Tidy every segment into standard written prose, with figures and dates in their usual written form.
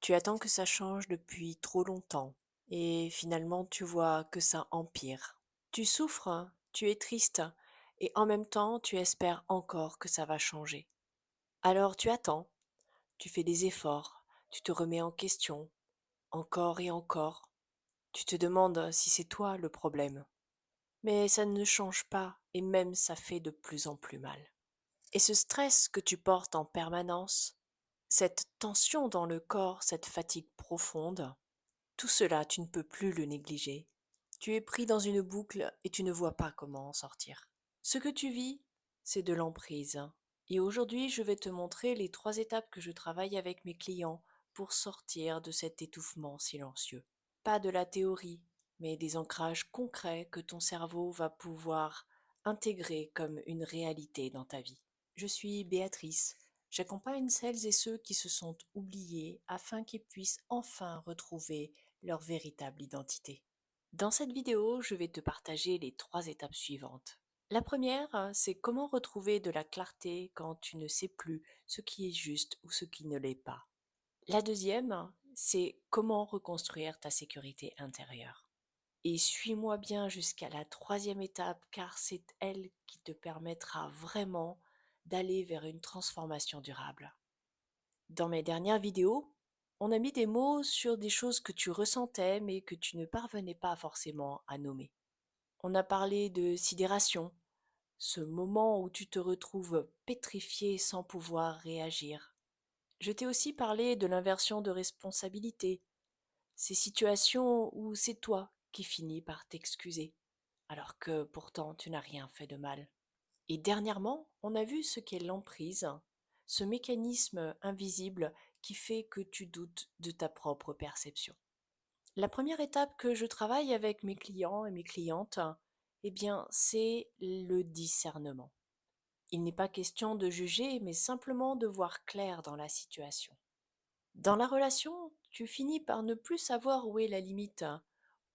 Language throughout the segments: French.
Tu attends que ça change depuis trop longtemps et finalement tu vois que ça empire. Tu souffres, tu es triste et en même temps tu espères encore que ça va changer. Alors tu attends, tu fais des efforts, tu te remets en question, encore et encore. Tu te demandes si c'est toi le problème. Mais ça ne change pas et même ça fait de plus en plus mal. Et ce stress que tu portes en permanence, cette tension dans le corps, cette fatigue profonde, tout cela, tu ne peux plus le négliger. Tu es pris dans une boucle et tu ne vois pas comment en sortir. Ce que tu vis, c'est de l'emprise. Et aujourd'hui, je vais te montrer les 3 étapes que je travaille avec mes clients pour sortir de cet étouffement silencieux. Pas de la théorie, mais des ancrages concrets que ton cerveau va pouvoir intégrer comme une réalité dans ta vie. Je suis Béatrice. J'accompagne celles et ceux qui se sont oubliés afin qu'ils puissent enfin retrouver leur véritable identité. Dans cette vidéo, je vais te partager les 3 étapes suivantes. La première, c'est comment retrouver de la clarté quand tu ne sais plus ce qui est juste ou ce qui ne l'est pas. La deuxième, c'est comment reconstruire ta sécurité intérieure. Et suis-moi bien jusqu'à la 3e étape car c'est elle qui te permettra vraiment d'aller vers une transformation durable. Dans mes dernières vidéos, on a mis des mots sur des choses que tu ressentais mais que tu ne parvenais pas forcément à nommer. On a parlé de sidération, ce moment où tu te retrouves pétrifié sans pouvoir réagir. Je t'ai aussi parlé de l'inversion de responsabilité, ces situations où c'est toi qui finis par t'excuser, alors que pourtant tu n'as rien fait de mal. Et dernièrement, on a vu ce qu'est l'emprise, ce mécanisme invisible qui fait que tu doutes de ta propre perception. La première étape que je travaille avec mes clients et mes clientes, eh bien, c'est le discernement. Il n'est pas question de juger, mais simplement de voir clair dans la situation. Dans la relation, tu finis par ne plus savoir où est la limite,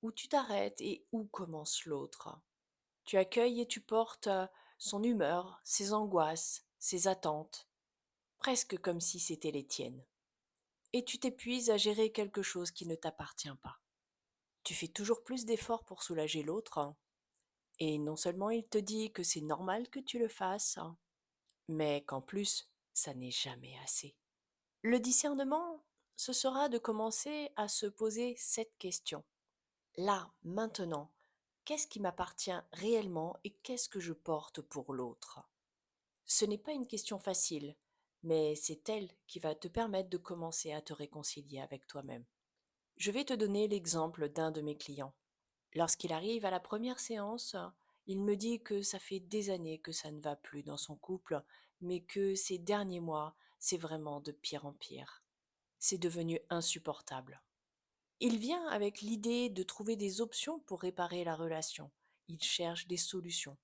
où tu t'arrêtes et où commence l'autre. Tu accueilles et tu portes son humeur, ses angoisses, ses attentes, presque comme si c'était les tiennes. Et tu t'épuises à gérer quelque chose qui ne t'appartient pas. Tu fais toujours plus d'efforts pour soulager l'autre, et non seulement il te dit que c'est normal que tu le fasses, mais qu'en plus, ça n'est jamais assez. Le discernement, ce sera de commencer à se poser cette question. Là, maintenant, qu'est-ce qui m'appartient réellement et qu'est-ce que je porte pour l'autre? Ce n'est pas une question facile, mais c'est elle qui va te permettre de commencer à te réconcilier avec toi-même. Je vais te donner l'exemple d'un de mes clients. Lorsqu'il arrive à la première séance, il me dit que ça fait des années que ça ne va plus dans son couple, mais que ces derniers mois, c'est vraiment de pire en pire. C'est devenu insupportable. Il vient avec l'idée de trouver des options pour réparer la relation. Il cherche des solutions.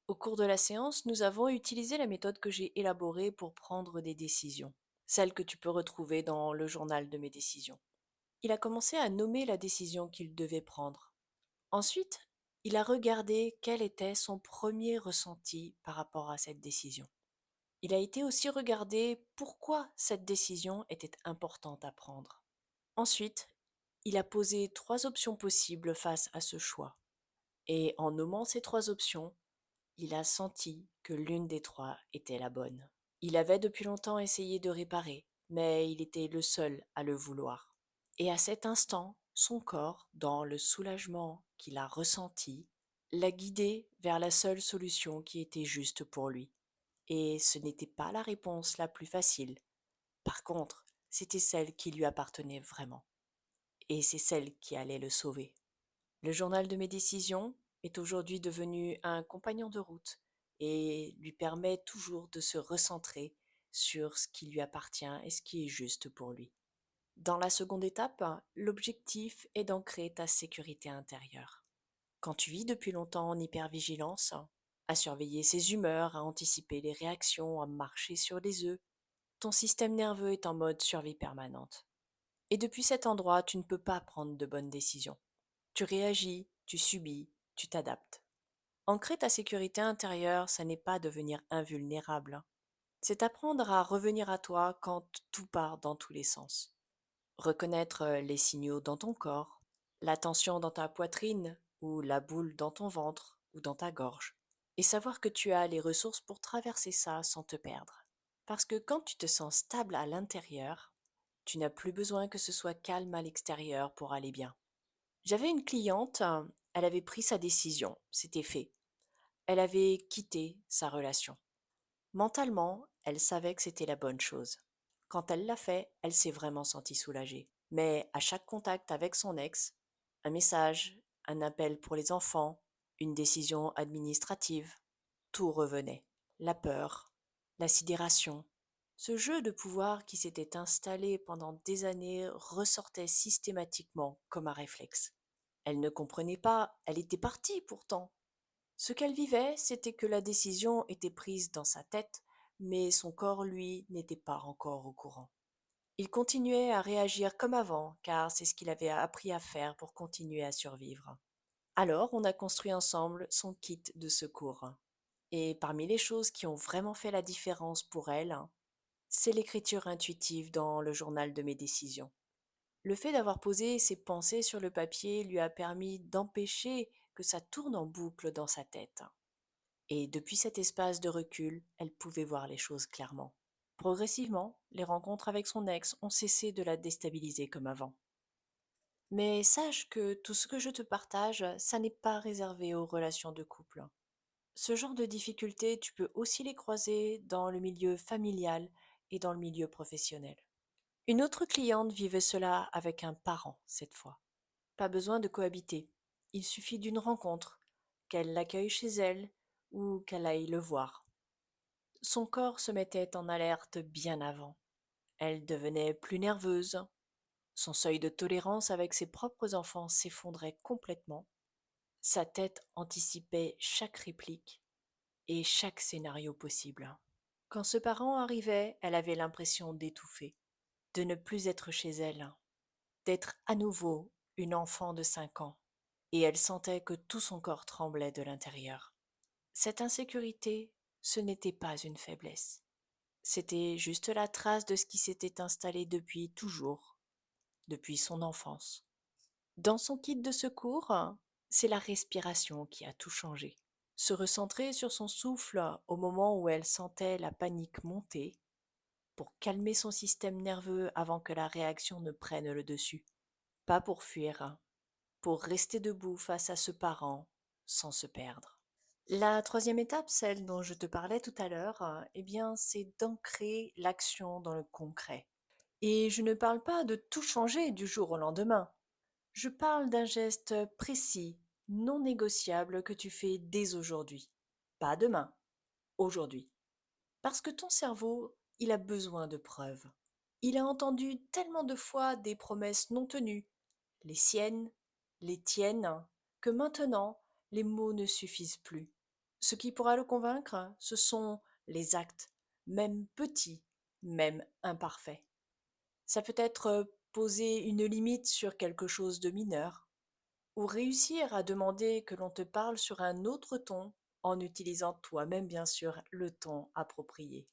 Au cours de la séance, nous avons utilisé la méthode que j'ai élaborée pour prendre des décisions, celle que tu peux retrouver dans le journal de mes décisions. Il a commencé à nommer la décision qu'il devait prendre. Ensuite, il a regardé quel était son premier ressenti par rapport à cette décision. Il a été aussi regardé pourquoi cette décision était importante à prendre. Ensuite, il a posé 3 options possibles face à ce choix. Et en nommant ces 3 options, il a senti que l'une des 3 était la bonne. Il avait depuis longtemps essayé de réparer, mais il était le seul à le vouloir. Et à cet instant, son corps, dans le soulagement qu'il a ressenti, l'a guidé vers la seule solution qui était juste pour lui. Et ce n'était pas la réponse la plus facile. Par contre, c'était celle qui lui appartenait vraiment. Et c'est celle qui allait le sauver. Le journal de mes décisions est aujourd'hui devenu un compagnon de route et lui permet toujours de se recentrer sur ce qui lui appartient et ce qui est juste pour lui. Dans la seconde étape, l'objectif est d'ancrer ta sécurité intérieure. Quand tu vis depuis longtemps en hypervigilance, à surveiller ses humeurs, à anticiper les réactions, à marcher sur les œufs, ton système nerveux est en mode survie permanente. Et depuis cet endroit, tu ne peux pas prendre de bonnes décisions. Tu réagis, tu subis, tu t'adaptes. Ancrer ta sécurité intérieure, ça n'est pas devenir invulnérable. C'est apprendre à revenir à toi quand tout part dans tous les sens. Reconnaître les signaux dans ton corps, la tension dans ta poitrine ou la boule dans ton ventre ou dans ta gorge. Et savoir que tu as les ressources pour traverser ça sans te perdre. Parce que quand tu te sens stable à l'intérieur, tu n'as plus besoin que ce soit calme à l'extérieur pour aller bien. J'avais une cliente, elle avait pris sa décision, c'était fait. Elle avait quitté sa relation. Mentalement, elle savait que c'était la bonne chose. Quand elle l'a fait, elle s'est vraiment sentie soulagée. Mais à chaque contact avec son ex, un message, un appel pour les enfants, une décision administrative, tout revenait. La peur, la sidération. Ce jeu de pouvoir qui s'était installé pendant des années ressortait systématiquement comme un réflexe. Elle ne comprenait pas, elle était partie pourtant. Ce qu'elle vivait, c'était que la décision était prise dans sa tête, mais son corps, lui, n'était pas encore au courant. Il continuait à réagir comme avant, car c'est ce qu'il avait appris à faire pour continuer à survivre. Alors, on a construit ensemble son kit de secours. Et parmi les choses qui ont vraiment fait la différence pour elle, c'est l'écriture intuitive dans le journal de mes décisions. Le fait d'avoir posé ses pensées sur le papier lui a permis d'empêcher que ça tourne en boucle dans sa tête. Et depuis cet espace de recul, elle pouvait voir les choses clairement. Progressivement, les rencontres avec son ex ont cessé de la déstabiliser comme avant. Mais sache que tout ce que je te partage, ça n'est pas réservé aux relations de couple. Ce genre de difficultés, tu peux aussi les croiser dans le milieu familial et dans le milieu professionnel. Une autre cliente vivait cela avec un parent cette fois. Pas besoin de cohabiter. Il suffit d'une rencontre, qu'elle l'accueille chez elle ou qu'elle aille le voir. Son corps se mettait en alerte bien avant. Elle devenait plus nerveuse. Son seuil de tolérance avec ses propres enfants s'effondrait complètement. Sa tête anticipait chaque réplique et chaque scénario possible. Quand ce parent arrivait, elle avait l'impression d'étouffer, de ne plus être chez elle, d'être à nouveau une enfant de 5 ans. Et elle sentait que tout son corps tremblait de l'intérieur. Cette insécurité, ce n'était pas une faiblesse. C'était juste la trace de ce qui s'était installé depuis toujours, depuis son enfance. Dans son kit de secours, c'est la respiration qui a tout changé. Se recentrer sur son souffle au moment où elle sentait la panique monter pour calmer son système nerveux avant que la réaction ne prenne le dessus. Pas pour fuir, pour rester debout face à ce parent sans se perdre. La troisième étape, celle dont je te parlais tout à l'heure, eh bien, c'est d'ancrer l'action dans le concret. Et je ne parle pas de tout changer du jour au lendemain. Je parle d'un geste précis, non négociable que tu fais dès aujourd'hui. Pas demain, aujourd'hui. Parce que ton cerveau, il a besoin de preuves. Il a entendu tellement de fois des promesses non tenues, les siennes, les tiennes, que maintenant, les mots ne suffisent plus. Ce qui pourra le convaincre, ce sont les actes, même petits, même imparfaits. Ça peut être poser une limite sur quelque chose de mineur, ou réussir à demander que l'on te parle sur un autre ton en utilisant toi-même bien sûr le ton approprié.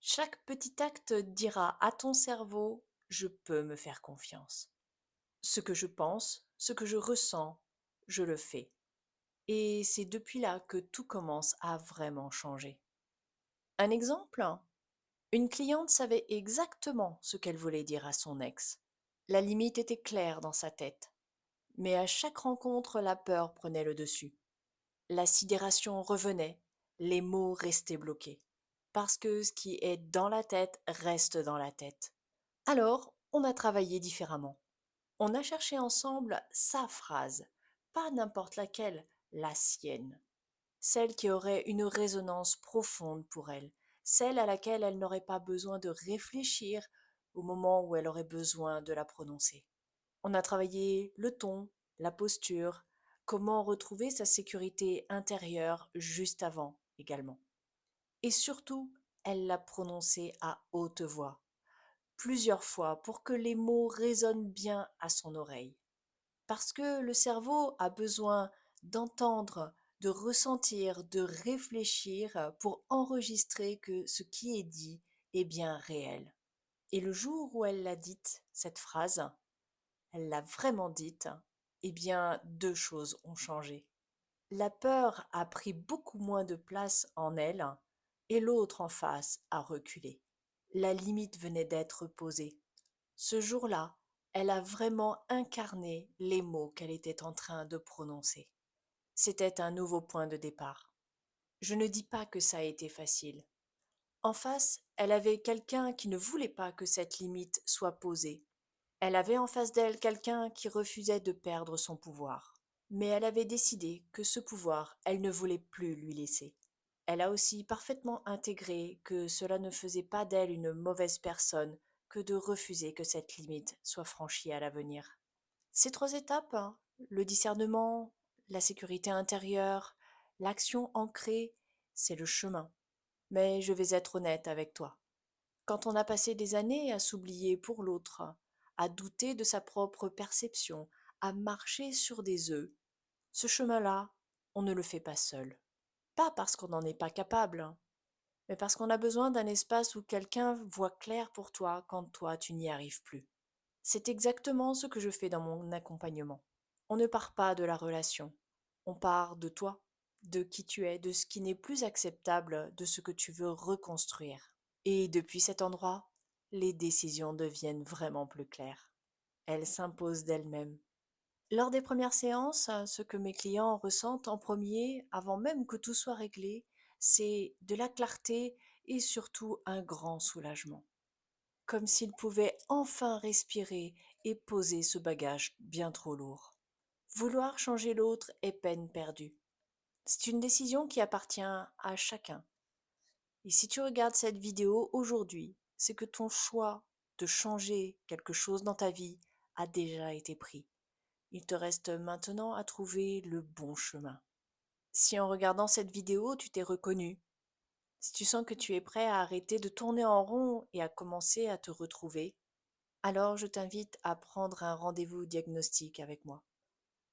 Chaque petit acte dira à ton cerveau: je peux me faire confiance. Ce que je pense, ce que je ressens, je le fais. Et c'est depuis là que tout commence à vraiment changer. Un exemple? Une cliente savait exactement ce qu'elle voulait dire à son ex. La limite était claire dans sa tête. Mais à chaque rencontre, la peur prenait le dessus. La sidération revenait, les mots restaient bloqués. Parce que ce qui est dans la tête reste dans la tête. Alors, on a travaillé différemment. On a cherché ensemble sa phrase, pas n'importe laquelle, la sienne, celle qui aurait une résonance profonde pour elle, celle à laquelle elle n'aurait pas besoin de réfléchir au moment où elle aurait besoin de la prononcer. On a travaillé le ton, la posture, comment retrouver sa sécurité intérieure juste avant également. Et surtout, elle l'a prononcée à haute voix, plusieurs fois pour que les mots résonnent bien à son oreille. Parce que le cerveau a besoin d'entendre, de ressentir, de réfléchir pour enregistrer que ce qui est dit est bien réel. Et le jour où elle l'a dite, cette phrase, elle l'a vraiment dite, eh bien, 2 choses ont changé. La peur a pris beaucoup moins de place en elle et l'autre en face a reculé. La limite venait d'être posée. Ce jour-là, elle a vraiment incarné les mots qu'elle était en train de prononcer. C'était un nouveau point de départ. Je ne dis pas que ça a été facile. En face, elle avait quelqu'un qui ne voulait pas que cette limite soit posée. Elle avait en face d'elle quelqu'un qui refusait de perdre son pouvoir. Mais elle avait décidé que ce pouvoir, elle ne voulait plus lui laisser. Elle a aussi parfaitement intégré que cela ne faisait pas d'elle une mauvaise personne que de refuser que cette limite soit franchie à l'avenir. Ces 3 étapes, hein, le discernement, la sécurité intérieure, l'action ancrée, c'est le chemin. Mais je vais être honnête avec toi. Quand on a passé des années à s'oublier pour l'autre, à douter de sa propre perception, à marcher sur des œufs, ce chemin-là, on ne le fait pas seul. Pas parce qu'on n'en est pas capable, hein, mais parce qu'on a besoin d'un espace où quelqu'un voit clair pour toi quand toi tu n'y arrives plus. C'est exactement ce que je fais dans mon accompagnement. On ne part pas de la relation, on part de toi, de qui tu es, de ce qui n'est plus acceptable, de ce que tu veux reconstruire. Et depuis cet endroit, les décisions deviennent vraiment plus claires. Elles s'imposent d'elles-mêmes. Lors des premières séances, ce que mes clients ressentent en premier, avant même que tout soit réglé, c'est de la clarté et surtout un grand soulagement. Comme s'ils pouvaient enfin respirer et poser ce bagage bien trop lourd. Vouloir changer l'autre est peine perdue. C'est une décision qui appartient à chacun. Et si tu regardes cette vidéo aujourd'hui, c'est que ton choix de changer quelque chose dans ta vie a déjà été pris. Il te reste maintenant à trouver le bon chemin. Si en regardant cette vidéo, tu t'es reconnu, si tu sens que tu es prêt à arrêter de tourner en rond et à commencer à te retrouver, alors je t'invite à prendre un rendez-vous diagnostic avec moi.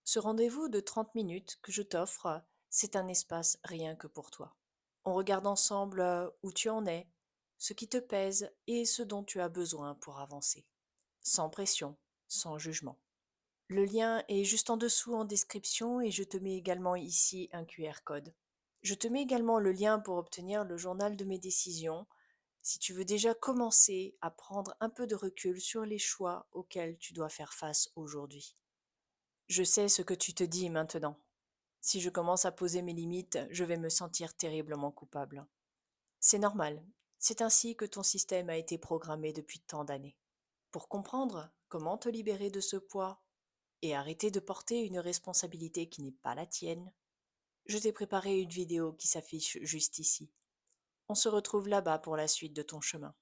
Ce rendez-vous de 30 minutes que je t'offre, c'est un espace rien que pour toi. On regarde ensemble où tu en es, ce qui te pèse et ce dont tu as besoin pour avancer. Sans pression, sans jugement. Le lien est juste en dessous en description et je te mets également ici un QR code. Je te mets également le lien pour obtenir le journal de mes décisions si tu veux déjà commencer à prendre un peu de recul sur les choix auxquels tu dois faire face aujourd'hui. Je sais ce que tu te dis maintenant. Si je commence à poser mes limites, je vais me sentir terriblement coupable. C'est normal. C'est ainsi que ton système a été programmé depuis tant d'années. Pour comprendre comment te libérer de ce poids et arrêter de porter une responsabilité qui n'est pas la tienne, je t'ai préparé une vidéo qui s'affiche juste ici. On se retrouve là-bas pour la suite de ton chemin.